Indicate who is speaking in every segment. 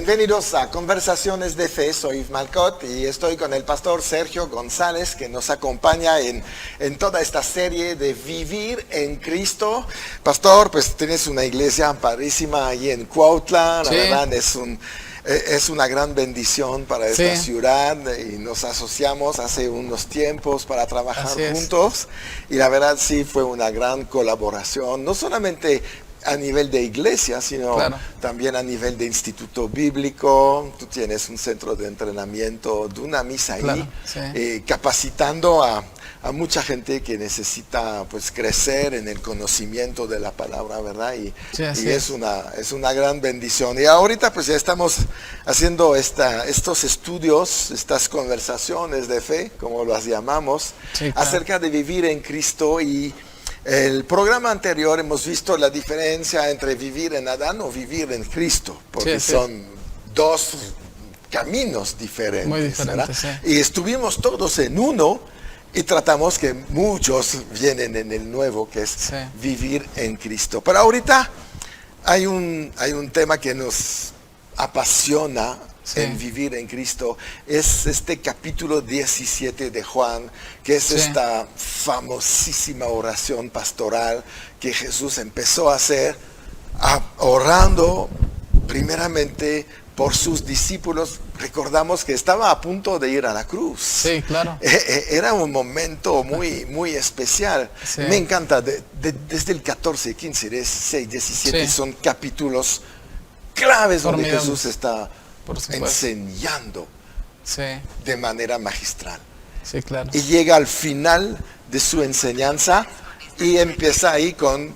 Speaker 1: Bienvenidos a Conversaciones de Fe, soy Yves Malcott y estoy con el pastor Sergio González que nos acompaña en toda esta serie de Vivir en Cristo. Pastor, pues tienes una iglesia padrísima ahí en Cuautla, la verdad es una gran bendición para esta ciudad y nos asociamos hace unos tiempos para trabajar juntos y la verdad sí fue una gran colaboración, no solamente a nivel de iglesia, sino también a nivel de instituto bíblico. Tú tienes un centro de entrenamiento, de una misa ahí, capacitando a mucha gente que necesita pues crecer en el conocimiento de la palabra, ¿verdad? Y es una gran bendición. Y ahorita pues ya estamos haciendo estos estudios, estas conversaciones de fe, como las llamamos, acerca de vivir en Cristo. Y el programa anterior hemos visto la diferencia entre vivir en Adán o vivir en Cristo, porque son dos caminos diferentes. Muy diferentes, y estuvimos todos en uno y tratamos que muchos vienen en el nuevo, que es vivir en Cristo. Pero ahorita hay un tema que nos apasiona en vivir en Cristo, es este capítulo 17 de Juan, que es esta famosísima oración pastoral que Jesús empezó a hacer, orando primeramente por sus discípulos. Recordamos que estaba a punto de ir a la cruz. Sí, claro. Era un momento muy, muy especial. Me encanta, desde el 14, 15, 16, 17, son capítulos claves donde Jesús está enseñando de manera magistral. Sí, claro. Y llega al final de su enseñanza y empieza ahí con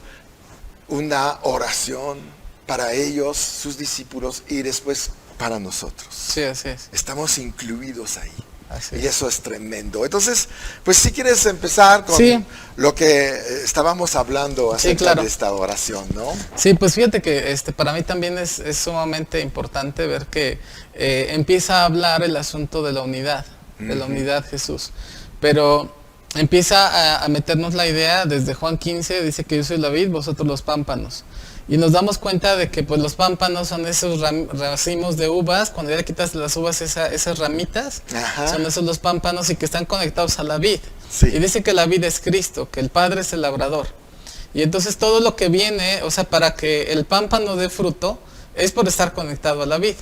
Speaker 1: una oración para ellos, sus discípulos, y después para nosotros. Sí, así es. Estamos incluidos ahí. Y eso es tremendo. Entonces, pues si quieres empezar con lo que estábamos hablando acerca de esta oración, ¿no?
Speaker 2: Sí, pues fíjate que para mí también es sumamente importante ver que empieza a hablar el asunto de la unidad, Jesús. Pero empieza a meternos la idea desde Juan 15, dice que yo soy la vid, vosotros los pámpanos. Y nos damos cuenta de que pues los pámpanos son esos racimos de uvas, cuando ya le quitas las uvas esas ramitas, son esos los pámpanos y que están conectados a la vid. Y dice que la vid es Cristo, que el Padre es el labrador. Y entonces todo lo que viene, o sea, para que el pámpano dé fruto, es por estar conectado a la vid.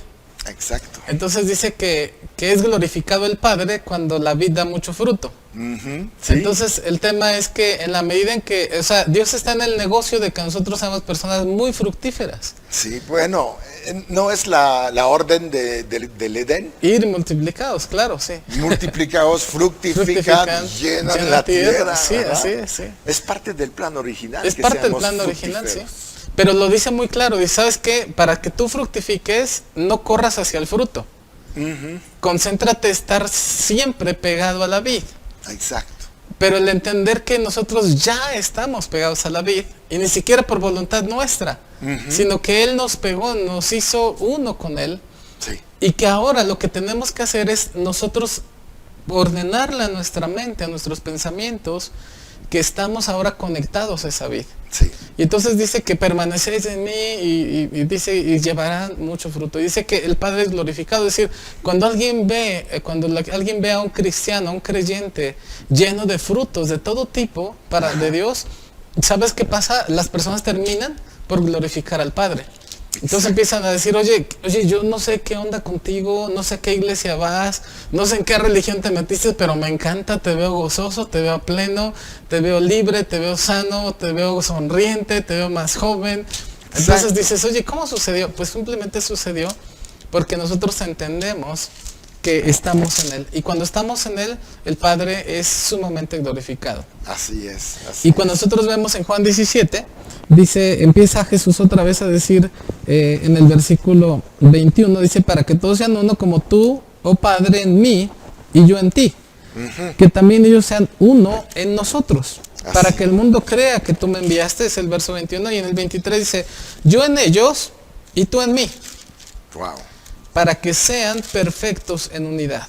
Speaker 1: Exacto.
Speaker 2: Entonces dice que es glorificado el Padre cuando la vid da mucho fruto. Entonces el tema es que en la medida en que, o sea, Dios está en el negocio de que nosotros seamos personas muy fructíferas.
Speaker 1: Sí, bueno, ¿no es la orden del Edén?
Speaker 2: Ir multiplicados, claro,
Speaker 1: Multiplicados, fructifican, llenan la tierra.
Speaker 2: Sí, así es, sí.
Speaker 1: Es parte del plan original.
Speaker 2: Es parte del plan original, sí. Pero lo dice muy claro, dice, ¿sabes qué? Para que tú fructifiques, no corras hacia el fruto. Concéntrate en estar siempre pegado a la vid.
Speaker 1: Exacto.
Speaker 2: Pero el entender que nosotros ya estamos pegados a la vid, y ni siquiera por voluntad nuestra, sino que Él nos pegó, nos hizo uno con Él, y que ahora lo que tenemos que hacer es nosotros ordenarle a nuestra mente, a nuestros pensamientos, que estamos ahora conectados a esa vid. Y entonces dice que permanecéis en mí y dice y llevarán mucho fruto. Y dice que el Padre es glorificado. Es decir, cuando alguien ve a un cristiano, a un creyente lleno de frutos de todo tipo de Dios, ¿sabes qué pasa? Las personas terminan por glorificar al Padre. Entonces empiezan a decir, oye, yo no sé qué onda contigo, no sé a qué iglesia vas, no sé en qué religión te metiste, pero me encanta, te veo gozoso, te veo pleno, te veo libre, te veo sano, te veo sonriente, te veo más joven. Entonces dices, oye, ¿cómo sucedió? Pues simplemente sucedió porque nosotros entendemos que estamos en Él. Y cuando estamos en Él, el Padre es sumamente glorificado.
Speaker 1: Así es.
Speaker 2: Y cuando nosotros vemos en Juan 17, empieza Jesús otra vez a decir en el versículo 21, dice, para que todos sean uno como tú, oh Padre, en mí y yo en ti. Que también ellos sean uno en nosotros. Para que el mundo crea que tú me enviaste, es el verso 21. Y en el 23 dice, yo en ellos y tú en mí.
Speaker 1: Wow.
Speaker 2: Para que sean perfectos en unidad.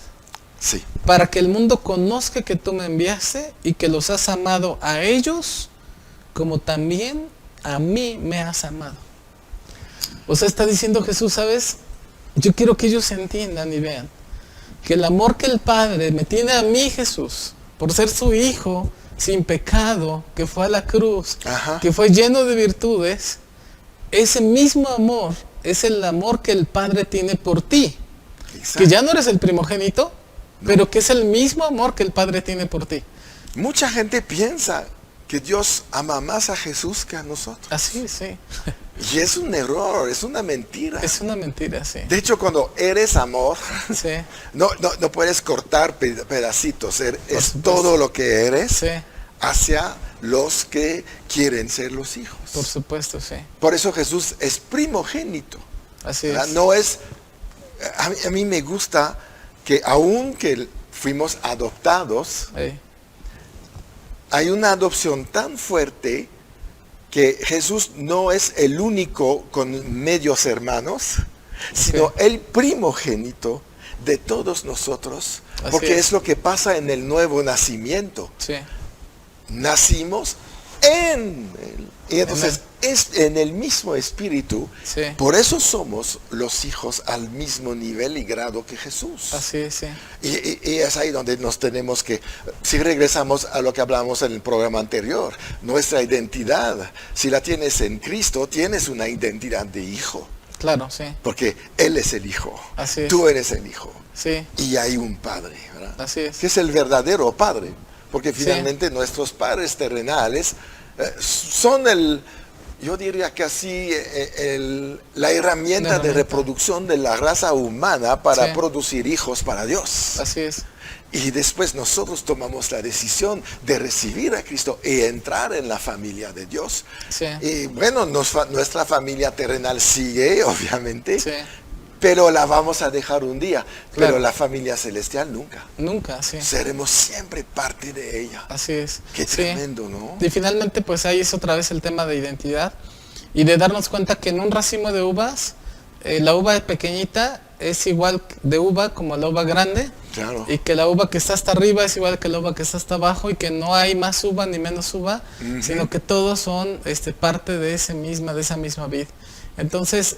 Speaker 2: Para que el mundo conozca que tú me enviaste y que los has amado a ellos como también a mí me has amado. O sea, está diciendo Jesús, ¿sabes? yo quiero que ellos entiendan y vean que el amor que el Padre me tiene a mí, Jesús, por ser su hijo, sin pecado, que fue a la cruz, que fue lleno de virtudes, ese mismo amor es el amor que el Padre tiene por ti. Exacto. Que ya no eres el primogénito, pero que es el mismo amor que el Padre tiene por ti.
Speaker 1: Mucha gente piensa que Dios ama más a Jesús que a nosotros.
Speaker 2: Así, sí.
Speaker 1: Y es un error, es una mentira.
Speaker 2: Es una mentira, sí.
Speaker 1: De hecho, cuando eres amor,
Speaker 2: sí.
Speaker 1: no puedes cortar pedacitos. Es todo lo que eres, sí, hacia los que quieren ser los hijos.
Speaker 2: Por supuesto, sí.
Speaker 1: Por eso Jesús es primogénito.
Speaker 2: Así es.
Speaker 1: No es... A mí me gusta que aun que fuimos adoptados, sí, hay una adopción tan fuerte que Jesús no es el único con medios hermanos, sino el primogénito de todos nosotros, porque es lo que pasa en el nuevo nacimiento.
Speaker 2: Sí.
Speaker 1: Nacimos en él. Y entonces es en el mismo espíritu. Sí. Por eso somos los hijos al mismo nivel y grado que Jesús.
Speaker 2: Así es, sí.
Speaker 1: Y es ahí donde nos tenemos que, si regresamos a lo que hablamos en el programa anterior, nuestra identidad, si la tienes en Cristo, tienes una identidad de hijo.
Speaker 2: Claro, sí.
Speaker 1: Porque Él es el hijo.
Speaker 2: Así es.
Speaker 1: Tú eres el hijo.
Speaker 2: Sí.
Speaker 1: Y hay un padre, ¿verdad?
Speaker 2: Así es.
Speaker 1: Que es el verdadero padre. Porque finalmente nuestros padres terrenales son yo diría que así, la herramienta de reproducción de la raza humana para producir hijos para Dios.
Speaker 2: Así es.
Speaker 1: Y después nosotros tomamos la decisión de recibir a Cristo y entrar en la familia de Dios.
Speaker 2: Sí.
Speaker 1: Y bueno, nuestra familia terrenal sigue, obviamente.
Speaker 2: Sí.
Speaker 1: Pero la vamos a dejar un día. Claro. Pero la familia celestial nunca.
Speaker 2: Nunca, sí.
Speaker 1: Seremos siempre parte de ella.
Speaker 2: Así es.
Speaker 1: Qué tremendo, ¿no?
Speaker 2: Y finalmente, pues ahí es otra vez el tema de identidad. Y de darnos cuenta que en un racimo de uvas, la uva pequeñita es igual de uva como la uva grande.
Speaker 1: Claro.
Speaker 2: Y que la uva que está hasta arriba es igual que la uva que está hasta abajo. Y que no hay más uva ni menos uva. Sino que todos son parte de esa misma vid. Entonces,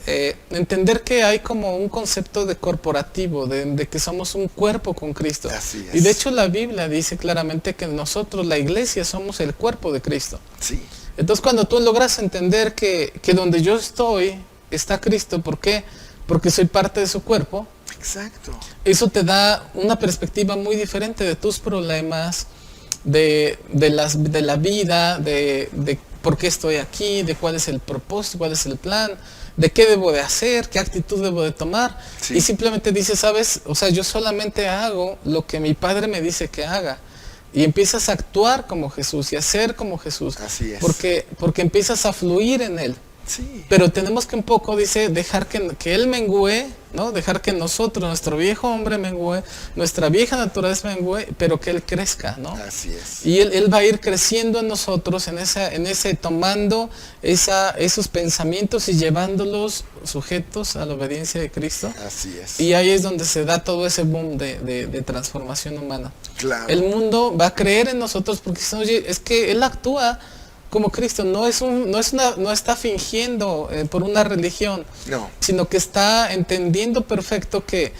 Speaker 2: entender que hay como un concepto de corporativo, de que somos un cuerpo con Cristo.
Speaker 1: Así es.
Speaker 2: Y de hecho la Biblia dice claramente que nosotros, la iglesia, somos el cuerpo de Cristo.
Speaker 1: Sí.
Speaker 2: Entonces cuando tú logras entender que donde yo estoy, está Cristo, ¿por qué? Porque soy parte de su cuerpo.
Speaker 1: Exacto.
Speaker 2: Eso te da una perspectiva muy diferente de tus problemas, de la vida, de por qué estoy aquí, de cuál es el propósito, cuál es el plan, de qué debo de hacer, qué actitud debo de tomar. Sí. Y simplemente dices, ¿sabes? O sea, yo solamente hago lo que mi Padre me dice que haga. Y empiezas a actuar como Jesús y a ser como Jesús.
Speaker 1: Así es.
Speaker 2: Porque empiezas a fluir en Él.
Speaker 1: Sí.
Speaker 2: Pero tenemos que un poco, dice, dejar que Él mengüe, ¿no? Dejar que nosotros, nuestro viejo hombre mengüe, nuestra vieja naturaleza mengüe, pero que Él crezca, ¿no?
Speaker 1: Así es.
Speaker 2: Y Él va a ir creciendo en nosotros, en ese tomando esos pensamientos y llevándolos sujetos a la obediencia de Cristo.
Speaker 1: Así es.
Speaker 2: Y ahí es donde se da todo ese boom de transformación humana.
Speaker 1: Claro.
Speaker 2: El mundo va a creer en nosotros porque dice, oye, es que Él actúa como Cristo, no está fingiendo por una religión,
Speaker 1: no,
Speaker 2: sino que está entendiendo perfecto que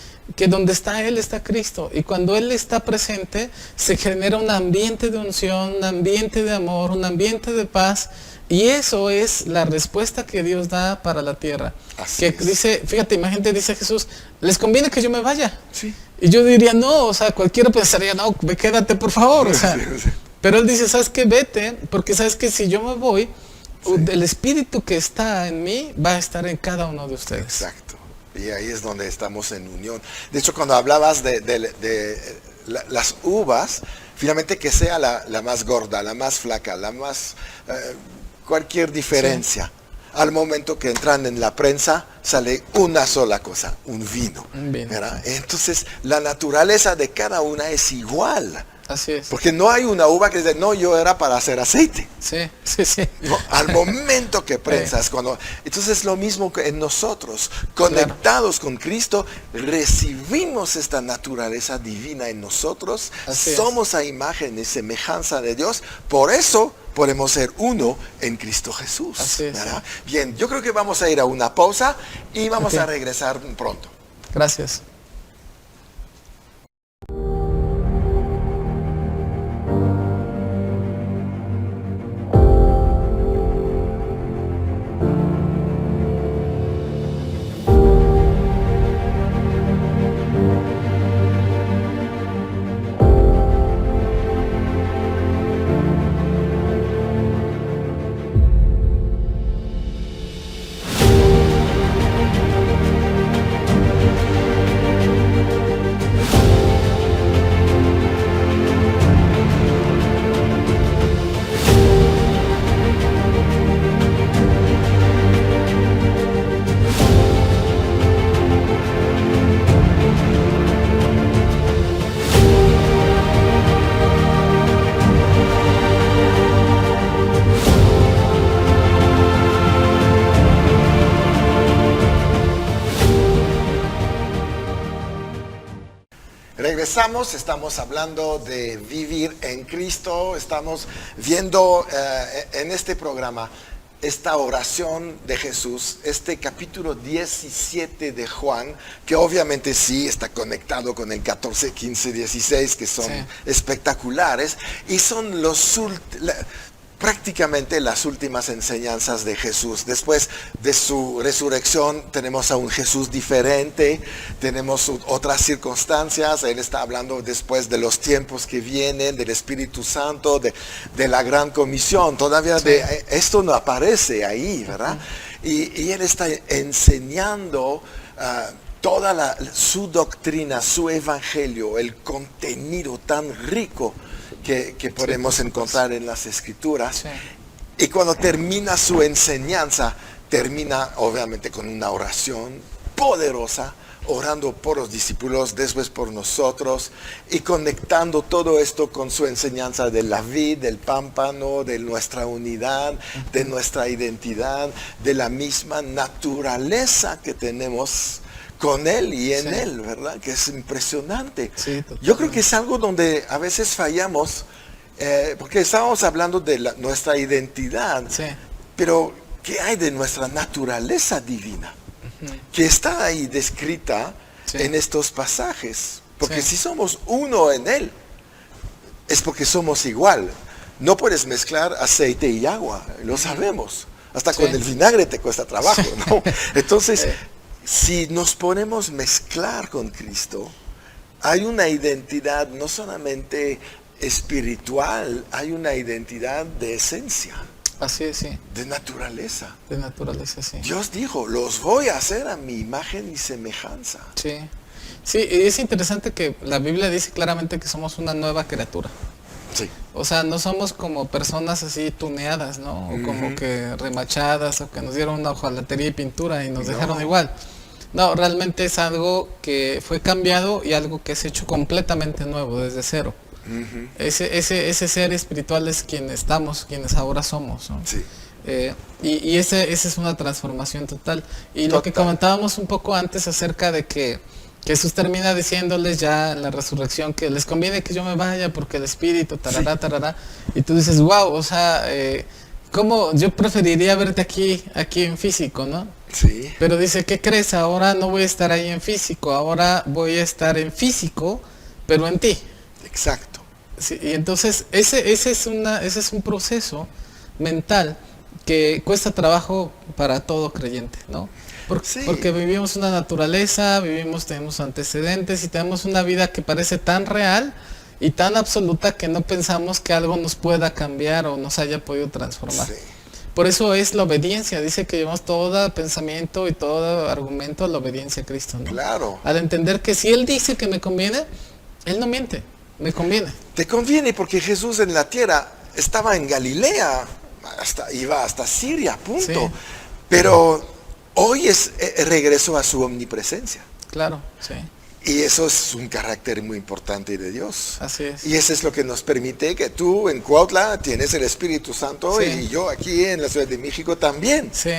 Speaker 2: donde está Él está Cristo, y cuando Él está presente se genera un ambiente de unción, un ambiente de amor, un ambiente de paz, y eso es la respuesta que Dios da para la tierra.
Speaker 1: Así
Speaker 2: que
Speaker 1: es.
Speaker 2: Dice, fíjate, imagínate, dice Jesús, ¿les conviene que yo me vaya?
Speaker 1: Sí.
Speaker 2: Y yo diría, no, o sea, cualquiera pensaría, no, quédate por favor, o sea.
Speaker 1: Sí.
Speaker 2: Pero Él dice, ¿sabes qué? Vete, porque sabes que si yo me voy, el espíritu que está en mí va a estar en cada uno de ustedes.
Speaker 1: Exacto. Y ahí es donde estamos en unión. De hecho, cuando hablabas de las uvas, finalmente que sea la más gorda, la más flaca, la más... cualquier diferencia. Sí. Al momento que entran en la prensa, sale una sola cosa, un vino. ¿Verdad? Entonces, la naturaleza de cada una es igual.
Speaker 2: Así es.
Speaker 1: Porque no hay una uva que dice, no, yo era para hacer aceite.
Speaker 2: Sí, sí, sí.
Speaker 1: No, al momento que prensas, entonces es lo mismo que en nosotros, conectados con Cristo, recibimos esta naturaleza divina en nosotros, somos a imagen y semejanza de Dios, por eso podemos ser uno en Cristo Jesús.
Speaker 2: Así es.
Speaker 1: ¿Verdad? Bien, yo creo que vamos a ir a una pausa y vamos a regresar pronto.
Speaker 2: Gracias.
Speaker 1: Regresamos, estamos hablando de vivir en Cristo, estamos viendo en este programa esta oración de Jesús, este capítulo 17 de Juan, que obviamente sí está conectado con el 14, 15, 16, que son espectaculares, y son prácticamente las últimas enseñanzas de Jesús. Después de su resurrección tenemos a un Jesús diferente, tenemos otras circunstancias. Él está hablando después de los tiempos que vienen, del Espíritu Santo, de la gran comisión. Todavía esto no aparece ahí, ¿verdad? Y Él está enseñando toda su doctrina, su evangelio, el contenido tan rico que podemos encontrar en las Escrituras. Y cuando termina su enseñanza, termina obviamente con una oración poderosa, orando por los discípulos, después por nosotros, y conectando todo esto con su enseñanza de la vid, del pámpano, de nuestra unidad, de nuestra identidad, de la misma naturaleza que tenemos con Él y en Él, ¿verdad? Que es impresionante. Yo creo que es algo donde a veces fallamos, porque estábamos hablando de nuestra identidad, pero ¿qué hay de nuestra naturaleza divina? Que está ahí descrita en estos pasajes. Porque si somos uno en Él, es porque somos igual. No puedes mezclar aceite y agua, lo sabemos. Hasta con el vinagre te cuesta trabajo, ¿no? Entonces, si nos ponemos a mezclar con Cristo, hay una identidad no solamente espiritual, hay una identidad de esencia.
Speaker 2: Así es,
Speaker 1: de naturaleza.
Speaker 2: De naturaleza, sí.
Speaker 1: Dios dijo, los voy a hacer a mi imagen y semejanza.
Speaker 2: Sí, es interesante que la Biblia dice claramente que somos una nueva criatura.
Speaker 1: Sí.
Speaker 2: O sea, no somos como personas así tuneadas, ¿no? O como que remachadas, o que nos dieron una hojalatería y pintura y nos dejaron igual. No, realmente es algo que fue cambiado y algo que es hecho completamente nuevo, desde cero. Ese ser espiritual es quien estamos, quienes ahora somos, ¿no?
Speaker 1: Sí.
Speaker 2: Y esa es una transformación total. Y lo que comentábamos un poco antes acerca de que Jesús termina diciéndoles ya en la resurrección que les conviene que yo me vaya porque el Espíritu, tarará, y tú dices, wow, o sea, ¿cómo? Yo preferiría verte aquí en físico, ¿no?
Speaker 1: Sí.
Speaker 2: Pero dice, ¿qué crees? Ahora no voy a estar ahí en físico, ahora voy a estar en físico, pero en ti.
Speaker 1: Exacto.
Speaker 2: Sí, y entonces ese es un proceso mental que cuesta trabajo para todo creyente, ¿no? Porque vivimos una naturaleza, tenemos antecedentes y tenemos una vida que parece tan real y tan absoluta que no pensamos que algo nos pueda cambiar o nos haya podido transformar. Sí. Por eso es la obediencia, dice que llevamos todo pensamiento y todo argumento a la obediencia a Cristo, ¿no?
Speaker 1: Claro.
Speaker 2: Al entender que si Él dice que me conviene, Él no miente, me conviene.
Speaker 1: Te conviene porque Jesús en la tierra estaba en Galilea, iba hasta Siria, punto. Sí. Pero hoy regresó a su omnipresencia.
Speaker 2: Claro, sí.
Speaker 1: Y eso es un carácter muy importante de Dios.
Speaker 2: Así es.
Speaker 1: Y eso es lo que nos permite que tú en Cuautla tienes el Espíritu Santo y yo aquí en la Ciudad de México también.
Speaker 2: Sí.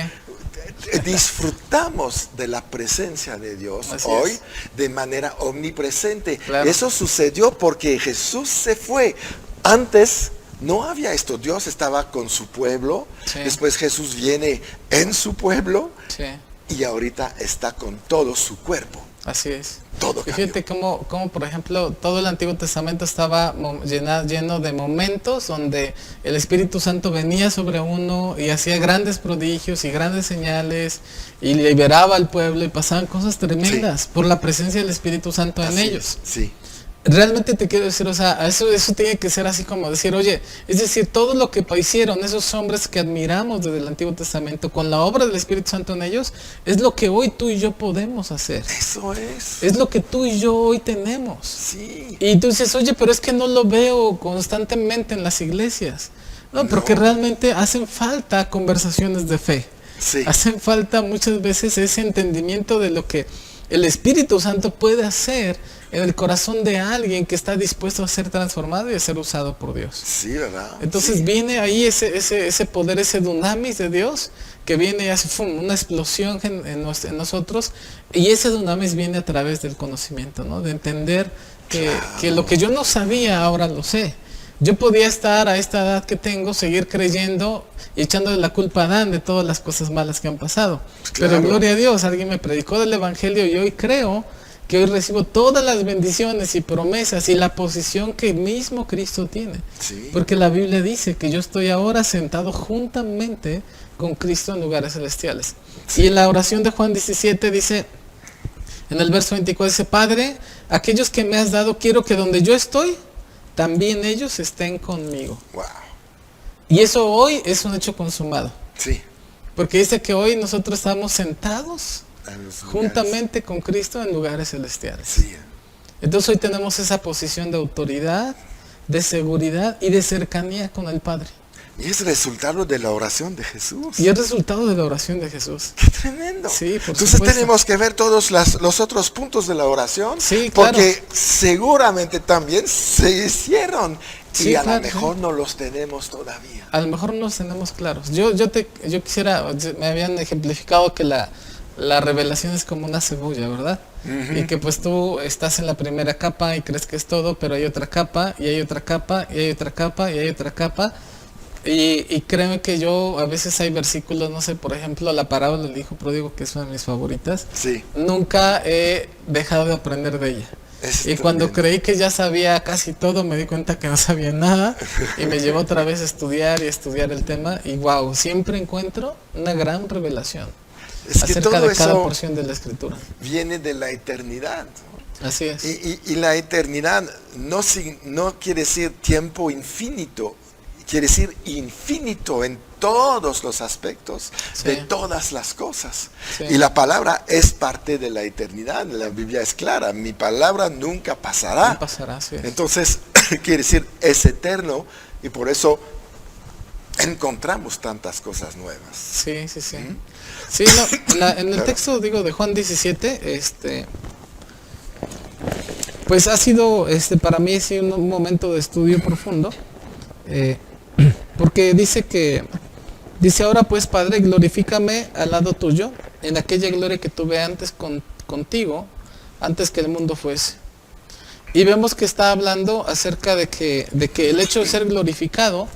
Speaker 1: Disfrutamos de la presencia de Dios hoy de manera omnipresente.
Speaker 2: Claro.
Speaker 1: Eso sucedió porque Jesús se fue. Antes no había esto. Dios estaba con su pueblo. Sí. Después Jesús viene en su pueblo. Sí. Y ahorita está con todo su cuerpo.
Speaker 2: Así es.
Speaker 1: Todo
Speaker 2: Y
Speaker 1: cambió.
Speaker 2: fíjate cómo, por ejemplo, todo el Antiguo Testamento estaba lleno de momentos donde el Espíritu Santo venía sobre uno y hacía grandes prodigios y grandes señales y liberaba al pueblo y pasaban cosas tremendas por la presencia del Espíritu Santo en ellos.
Speaker 1: Sí.
Speaker 2: Realmente te quiero decir, o sea, eso tiene que ser así como decir, oye, es decir, todo lo que hicieron esos hombres que admiramos desde el Antiguo Testamento con la obra del Espíritu Santo en ellos, es lo que hoy tú y yo podemos hacer.
Speaker 1: Eso es.
Speaker 2: Es lo que tú y yo hoy tenemos.
Speaker 1: Sí.
Speaker 2: Y tú dices, oye, pero es que no lo veo constantemente en las iglesias. No, porque realmente hacen falta conversaciones de fe.
Speaker 1: Sí.
Speaker 2: Hacen falta muchas veces ese entendimiento de lo que el Espíritu Santo puede hacer en el corazón de alguien que está dispuesto a ser transformado y a ser usado por Dios.
Speaker 1: Sí, ¿verdad?
Speaker 2: Entonces
Speaker 1: sí.
Speaker 2: Viene ahí ese poder, ese dunamis de Dios, que viene y hace una explosión en nosotros, y ese dunamis viene a través del conocimiento, ¿no? De entender que lo que yo no sabía, ahora lo sé. Yo podía estar a esta edad que tengo, seguir creyendo y echándole la culpa a Adán de todas las cosas malas que han pasado. Pero gloria a Dios, alguien me predicó del Evangelio y hoy creo que hoy recibo todas las bendiciones y promesas y la posición que mismo Cristo tiene.
Speaker 1: Sí.
Speaker 2: Porque la Biblia dice que yo estoy ahora sentado juntamente con Cristo en lugares celestiales. Sí. Y en la oración de Juan 17 dice, en el verso 24 dice, Padre, aquellos que me has dado, quiero que donde yo estoy, también ellos estén conmigo.
Speaker 1: Wow.
Speaker 2: Y eso hoy es un hecho consumado.
Speaker 1: Sí.
Speaker 2: Porque dice que hoy nosotros estamos sentados juntamente con Cristo en lugares celestiales.
Speaker 1: Sí.
Speaker 2: Entonces hoy tenemos esa posición de autoridad, de seguridad y de cercanía con el Padre.
Speaker 1: Y es resultado de la oración de Jesús.
Speaker 2: Y es resultado de la oración de Jesús.
Speaker 1: ¡Qué tremendo!
Speaker 2: Sí, por
Speaker 1: Entonces
Speaker 2: supuesto.
Speaker 1: tenemos que ver todos los otros puntos de la oración.
Speaker 2: Sí, claro.
Speaker 1: Porque seguramente también se hicieron.
Speaker 2: Sí,
Speaker 1: y a
Speaker 2: claro,
Speaker 1: lo mejor no los tenemos todavía.
Speaker 2: A lo mejor no los tenemos claros. Yo quisiera, me habían ejemplificado que la revelación es como una cebolla, ¿verdad? Uh-huh. Y que pues tú estás en la primera capa y crees que es todo, pero hay otra capa, y hay otra capa, y hay otra capa, y hay otra capa. Y créeme que yo, a veces hay versículos, no sé, por ejemplo, la parábola del hijo pródigo, que es una de mis favoritas.
Speaker 1: Sí.
Speaker 2: Nunca he dejado de aprender de ella. Y cuando creí que ya sabía casi todo, me di cuenta que no sabía nada, y me llevó otra vez a estudiar el tema, y wow, siempre encuentro una gran revelación acerca de cada porción de la Escritura.
Speaker 1: Viene de la eternidad.
Speaker 2: Así es.
Speaker 1: Y la eternidad no quiere decir tiempo infinito, quiere decir infinito en todos los aspectos, sí, de todas las cosas. Sí. Y la palabra es parte de la eternidad. La Biblia es clara, mi palabra nunca pasará.
Speaker 2: No pasará, sí.
Speaker 1: Entonces, quiere decir, es eterno, y por eso encontramos tantas cosas nuevas.
Speaker 2: Sí, sí, sí. ¿Mm? Sí, no, en el texto, de Juan 17, pues ha sido, para mí, sí, un momento de estudio profundo, porque dice ahora pues, Padre, glorifícame al lado tuyo, en aquella gloria que tuve antes contigo, antes que el mundo fuese. Y vemos que está hablando acerca de que el hecho de ser glorificado,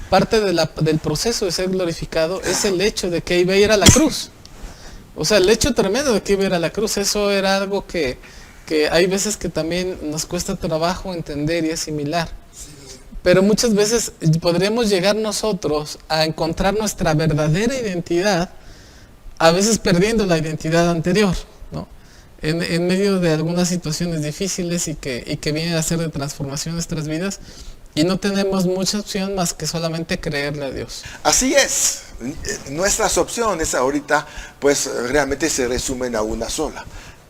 Speaker 2: parte del proceso de ser glorificado es el hecho de que iba a ir a la cruz. O sea, el hecho tremendo de que iba a ir a la cruz, eso era algo que hay veces que también nos cuesta trabajo entender y asimilar. Pero muchas veces podríamos llegar nosotros a encontrar nuestra verdadera identidad, a veces perdiendo la identidad anterior, ¿no? En medio de algunas situaciones difíciles y que vienen a ser de transformación en nuestras vidas, y no tenemos mucha opción más que solamente creerle a Dios.
Speaker 1: Así es. Nuestras opciones ahorita pues realmente se resumen a una sola.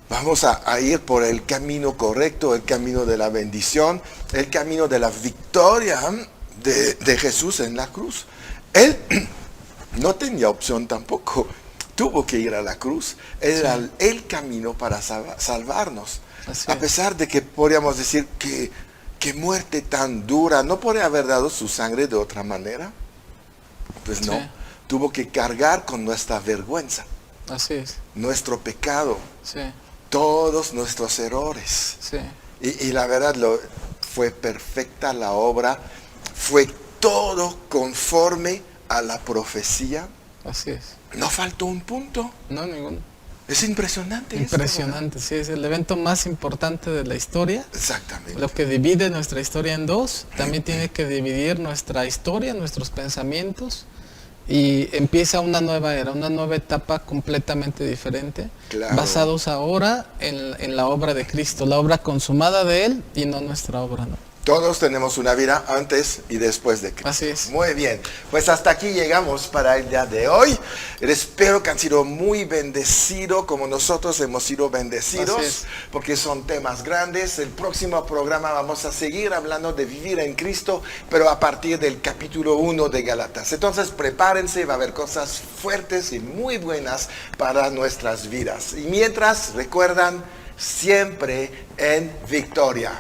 Speaker 1: Vamos a ir por el camino correcto, el camino de la bendición, el camino de la victoria de Jesús en la cruz. Él no tenía opción tampoco, tuvo que ir a la cruz. Era sí, el camino para salvarnos. Así a pesar de que podríamos decir que muerte tan dura, ¿no podría haber dado su sangre de otra manera? Pues no, sí, tuvo que cargar con nuestra vergüenza.
Speaker 2: Así es.
Speaker 1: Nuestro pecado.
Speaker 2: Sí.
Speaker 1: Todos nuestros errores.
Speaker 2: Sí.
Speaker 1: Y la verdad fue perfecta la obra, fue todo conforme a la profecía.
Speaker 2: Así es.
Speaker 1: No faltó un punto.
Speaker 2: No, ninguno.
Speaker 1: Es impresionante.
Speaker 2: Impresionante, sí, es el evento más importante de la historia.
Speaker 1: Exactamente.
Speaker 2: Lo que divide nuestra historia en dos, también tiene que dividir nuestra historia, nuestros pensamientos, y empieza una nueva era, una nueva etapa completamente diferente,
Speaker 1: Claro.
Speaker 2: basados ahora en la obra de Cristo, la obra consumada de Él y no nuestra obra, ¿no?
Speaker 1: Todos tenemos una vida antes y después de Cristo.
Speaker 2: Así es.
Speaker 1: Muy bien, pues hasta aquí llegamos para el día de hoy. Espero que han sido muy bendecidos como nosotros hemos sido bendecidos,
Speaker 2: Así es.
Speaker 1: porque son temas grandes. El próximo programa vamos a seguir hablando de vivir en Cristo, pero a partir del capítulo 1 de Gálatas. Entonces prepárense, va a haber cosas fuertes y muy buenas para nuestras vidas. Y mientras, recuerdan, siempre en victoria.